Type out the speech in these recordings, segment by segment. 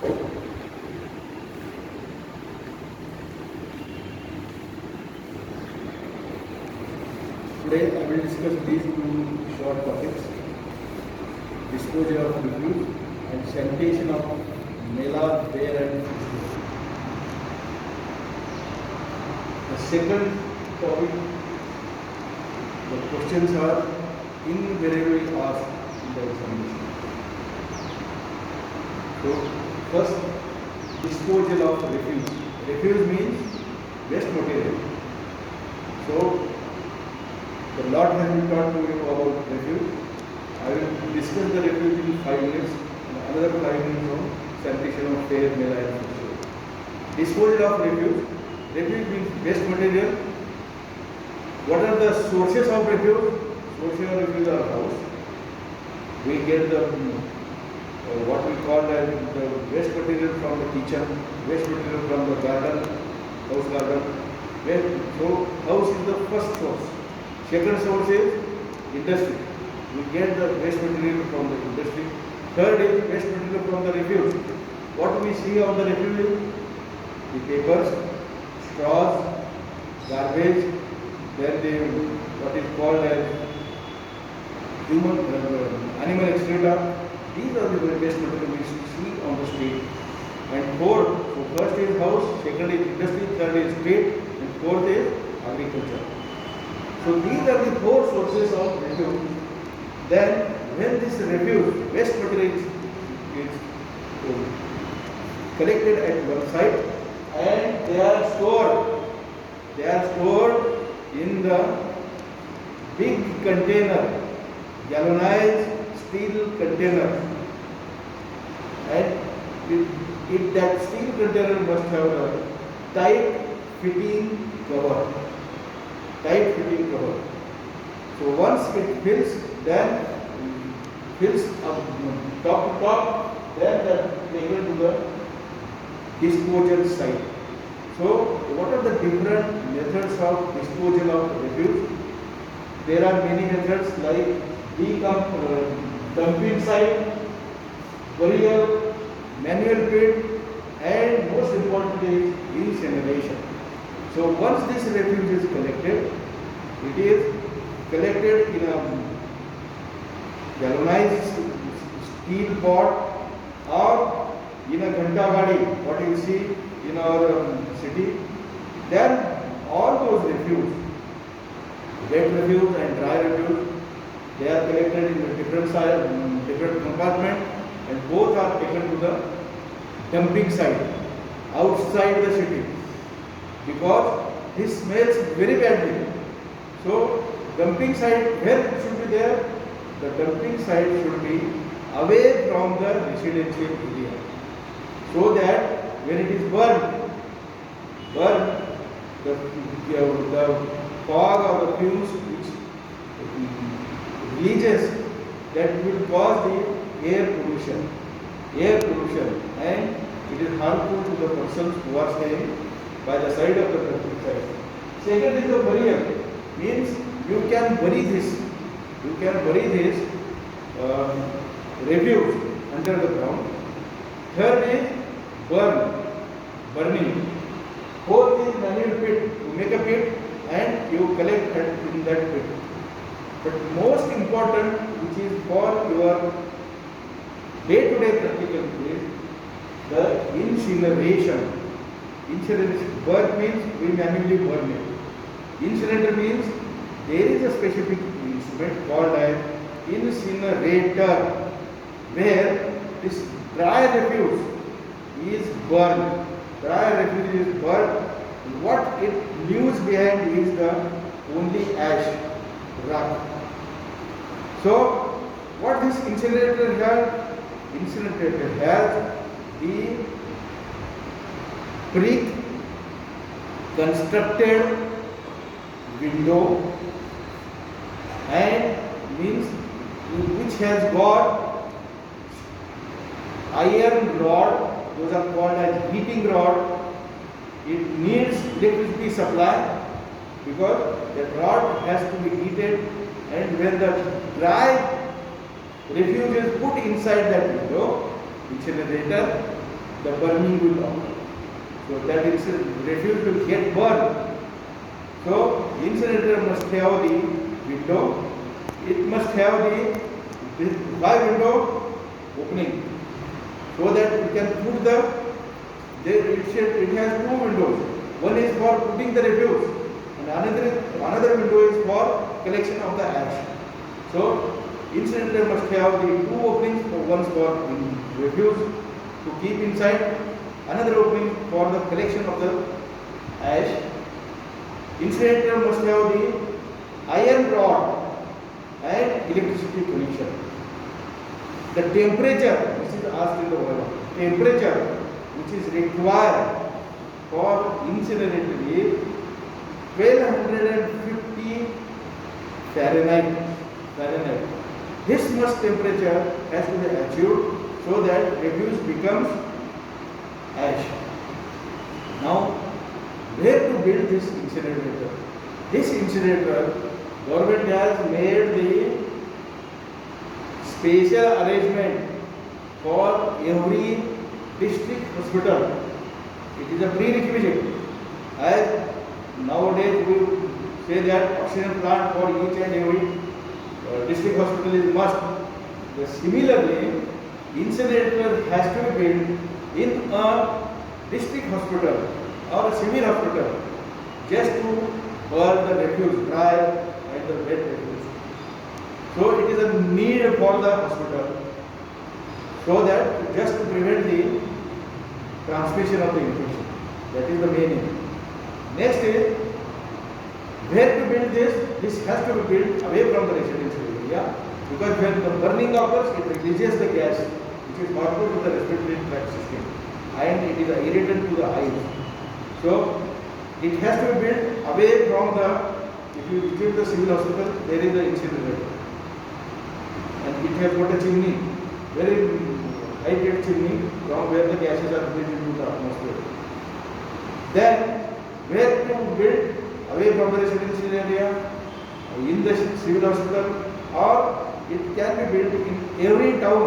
Today I will discuss these two short topics: disposal of refuse and sanitation of mela, bear and fish. The second topic, the questions are invariably asked in the examination. So first, disposal of refuse. Refuse means waste material. So the lot has been taught to you about refuse. I will discuss the refuse in 5 minutes and another 5 minutes on sanitation of fair, mela and fish. Disposal of refuse. Refuse means waste material. What are the sources of refuse? Sources of refuse are house. We get the what we call as the waste material from the kitchen, waste material from the garden, house garden. So house is the first source. Second source is industry. We get the waste material from the industry. Third is waste material from the refuse. What we see on the refuse? The papers, straws, garbage, then the what is called as human animal excreta. These are the waste material we see on the street. And fourth, so first is house, second is industry, third is street, and fourth is agriculture. So these are the 4 sources of refuse. Then when this refuse, waste material is collected at one site and they are stored in the big container, galvanized steel container, and that steel container must have a tight fitting cover. So once it fills, then fills up top to top, then that taken to the disposal site. So what are the different methods of disposal of refuse? There are many methods like dumping site, burial, manual pit, and most importantly incineration. So once this refuse is collected, it is collected in a galvanized steel pot or in a ghanta gadi, what you see in our city. Then all those refuse, wet refuse and dry refuse, they are collected in a different compartment, and both are taken to the dumping site outside the city, because this smells very badly. So dumping site, where it should be there? The dumping site should be away from the residential area, so that when it is burned, the fog or the fumes which releases, that will cause the air pollution, and it is harmful to the persons who are staying by the side of the dumping site. Second is the burial, means you can bury this refuse under the ground. Third is burning. Fourth is manual pit. You make a pit and you collect in that pit. But most important, which is for your day-to-day practical is the incineration. Burn means we manually burn it. Incinerator means there is a specific instrument called an incinerator, where this dry refuse is burned. What it leaves behind is the only ash, rock. So what this incinerator has? Incinerator has the pre-constructed window, and means which has got iron rod, those are called as heating rod. It needs electricity supply, because the rod has to be heated, and when the dry refuse is put inside that window, incinerator, the burning will occur. So that refuse will get burned. So incinerator must have the window. It must have the why window opening, so that you can put it has two windows. One is for putting the refuse, and another window is for collection of the ash. So incinerator must have the two openings, one for refuse to keep inside, another opening for the collection of the ash. Incinerator must have the iron rod and electricity connection. The temperature, this is asked in the Bible, temperature which is required for incinerator is 1250 Fahrenheit. This much temperature has to be achieved so that refuse becomes ash. Now, where to build this incinerator? This incinerator, government has made the special arrangement for every district hospital. It is a prerequisite. As nowadays we say that oxygen plant for each and every district hospital is must. Similarly, incinerator has to be built in a district hospital or a civil hospital just to burn the refuse, dry and the wet refuse. So it is a need for the hospital, so that just to prevent the transmission of the infection. That is the main aim. Next is where to build this. This has to be built away from the residential area, because when the burning occurs, it releases the gas which is harmful to the respiratory tract system and it is an irritant to the eyes. So it has to be built away from the, if you visit the civil hospital, there is the incinerator and it has got a chimney, very high-grade chimney from where the gases are released into the atmosphere. Then where to build away from the residential area, in the civil hospital, or it can be built in every town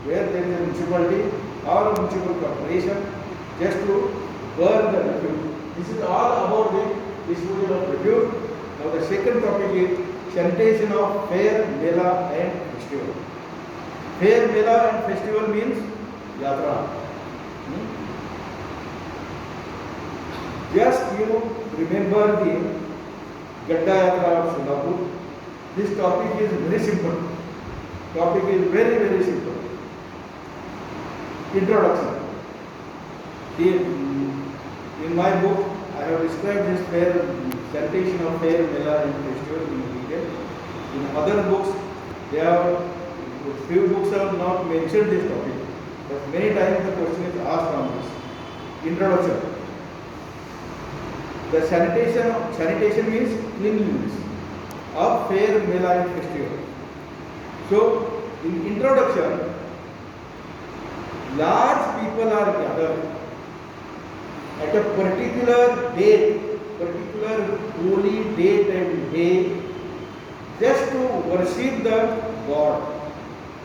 where there is a municipality or a municipal corporation, just to burn the refuse. This is all about the disposal of refuse. Now the second topic is sanitation of fair, mela and festival. Fair, mela and festival means yatra. Just you remember the Gadda Yatra of Solapur. This topic is very simple. Topic is very simple. Introduction. In my book, I have described this sanitation of fair, mela and festival in detail. In other books, few books have not mentioned this topic, but many times the question is asked on this. Introduction. The sanitation means cleanliness of fair, mela and festival. So, in introduction, large people are gathered at a particular date, particular holy date and day, just to worship the God.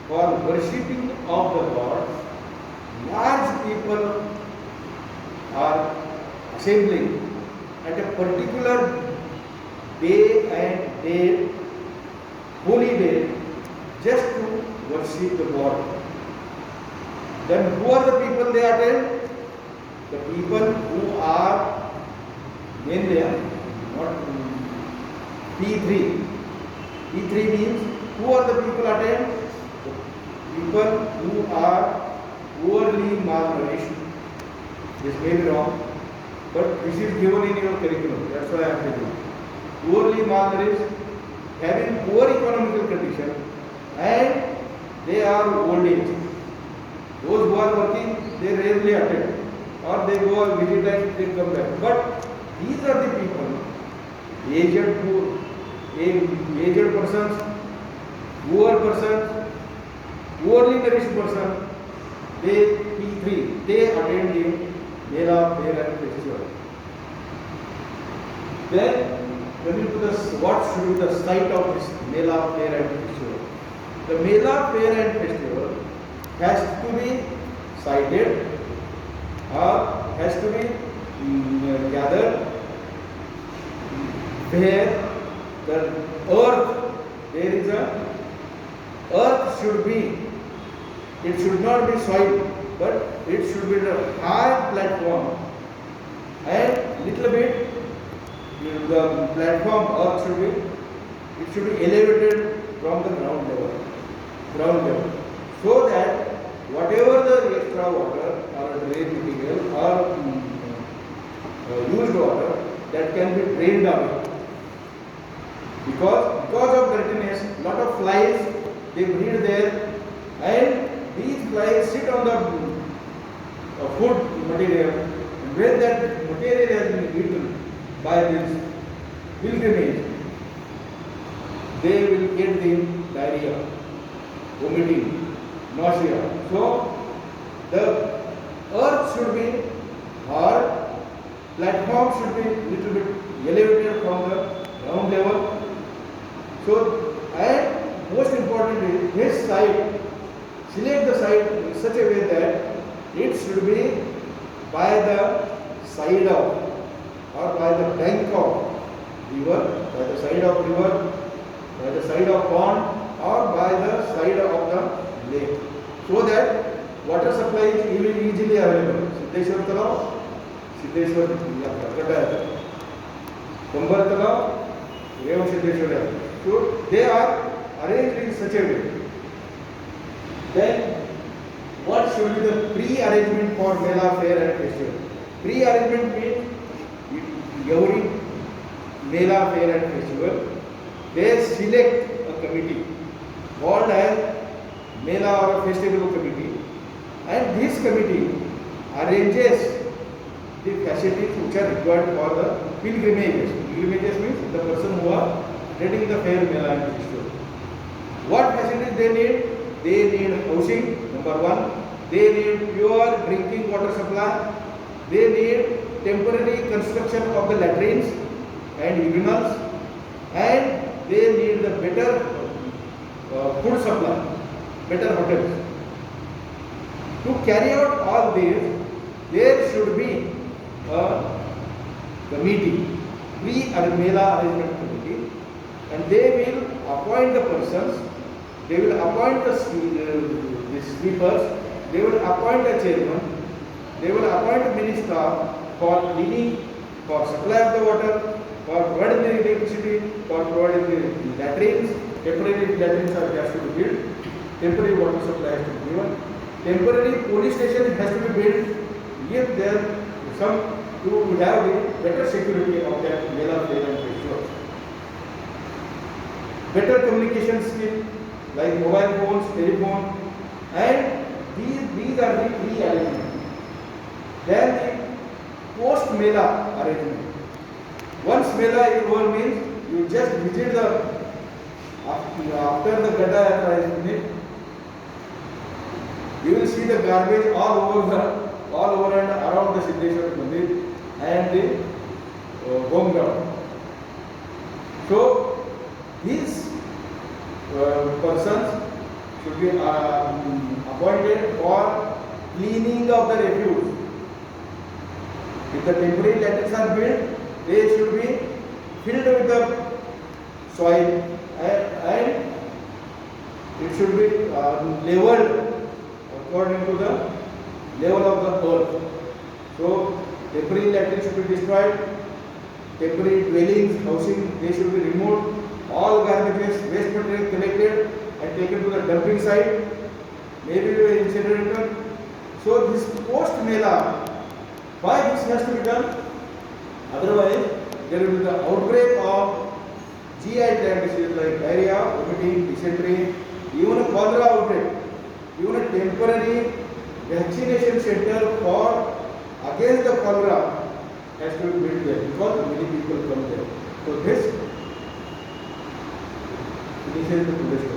For worshipping of the God, large people are assembling at a particular day and date, holy day, just to worship the God. Then who are the people they attend? The people who are mainly not P3. P3 means who are the people attend? The people who are poorly malnourished. This may be wrong, but this is given in your curriculum. That's why I am telling you. Poorly malnourished, having poor economical condition, and they are old age. Those who are working, they rarely attend, or they go and visit and they come back. But these are the people, aged poor, aged persons, poor persons, poorly nourished person, they P3, they attend the Mela, Fair and Festival. Then coming to what should be the site of this Mela, Fair and Festival. The Mela, Fair and Festival has to be sited has to be gathered where the earth, there is a earth should be, it should not be soil, but it should be a high platform, and little bit the platform earth should be, it should be elevated from the ground level, so that whatever the extra water or drain material or used water, that can be drained away. Because of dirtiness, lot of flies, they breed there, and these flies sit on the food material, and when that material has been eaten by this pilgrimage, they will get the diarrhea, vomiting, nausea. So the earth should be hard, platform should be little bit elevated from the ground level. So, and most importantly, this site, select the site in such a way that it should be by the side of or by the bank of river, by the side of river, by the side of pond, or by the side of the lake, so that water supply is easily available. Siddheshwar Talav, Siddheshwar Gada, Kumbar Talav, Revam Siddheshwar. So they are arranged in such a way. Then what should be the pre-arrangement for Mela, fair and festival? Pre-arrangement means every Mela, fair and festival, they select a committee called as Mela or festival committee, and this committee arranges the facilities which are required for the pilgrimages. Pilgrimages means the person who are attending the fair, Mela and festival. What facilities they need? They need housing, number one. They need pure drinking water supply. They need temporary construction of the latrines and urinals, and they need the better food supply, better hotels. To carry out all this, there should be a committee, pre-Mela arrangement committee, and they will appoint the persons, they will appoint the sweepers, they will appoint a chairman, they will appoint a minister for cleaning, for supply of the water, for providing the electricity, for providing the latrines. Temporary latrines are has to be built, temporary water supply has to be given, temporary police station has to be built, if there some to have the better security of that Mela, fair and festival. Better communication skill like mobile phones, telephone, and these are the pre-arrangement. Then the post-Mela arrangement. Once Mela is over means you just visit the after the Gada Yatra is finished, you will see the garbage all over and around the Siddheshwar Mandir and the home ground. So these persons should be appointed for cleaning of the refuse. If the temporary latrines are built, they should be filled with the soil, and it should be leveled according to the level of the earth. So temporary latrines should be destroyed, temporary dwellings, housing, they should be removed, all garbages, waste material collected and taken to the dumping site, maybe incinerator. So this post-Mela, why this has to be done? Otherwise, there will be the outbreak of GI tract disease like diarrhea, vomiting, dysentery, even a cholera outbreak, even a temporary vaccination center for against the cholera has to be built there because many people come there. So this is the Buddhist